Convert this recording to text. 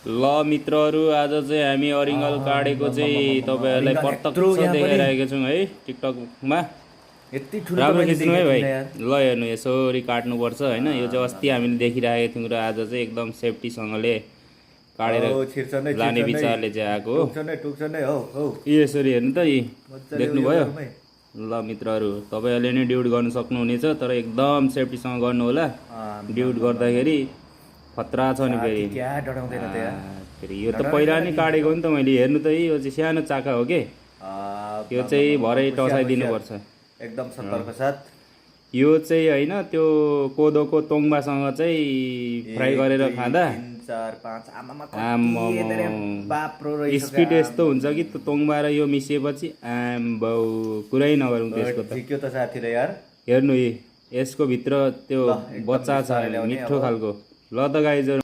ल मित्रहरू आज चाहिँ हामी अरिङ्गल काटेको चाहिँ तपाईँहरूलाई प्रत्यक्ष देखाइरहेको छौँ है टिकटकमा। यति ठुलो राम्रो तपाईँले खिच्नु है भाइ। देखेको ल हेर्नु यसरी काट्नुपर्छ होइन। यो चाहिँ अस्ति हामीले देखिरहेको थियौँ र आज चाहिँ एकदम सेफ्टीसँगले काटेर लाने विचारले चाहिँ आएको हो। यसरी हेर्नु त यी देख्नुभयो। ल मित्रहरू तपाईँहरूले नै ड्युट गर्नु सक्नुहुनेछ, तर एकदम सेफ्टीसँग गर्नु होला। ड्युट गर्दाखेरि खतरा छ नि फेरि। क्या डराउँदैन त यार। फेरि यो त पहिला नै काटेको नि त मैले। हेर्नु त यो चाहिँ सानो चाका हो के। यो चाहिँ भरै टसाइदिनुपर्छ एकदम सतर्क साथ। यो चाहिँ होइन त्यो कोदोको तोङ्बासँग चाहिँ फ्राई गरेर खाँदा 4 5 स्पिड यस्तो हुन्छ कि तोङ्बा र यो मिसिएपछि आम्बौ कुरै नगरौँ त्यसको त। झिक्यो त साथी र यार। हेर्नु यसको भित्र त्यो बच्चा छ मिठो खालको। ल त गाइजहरु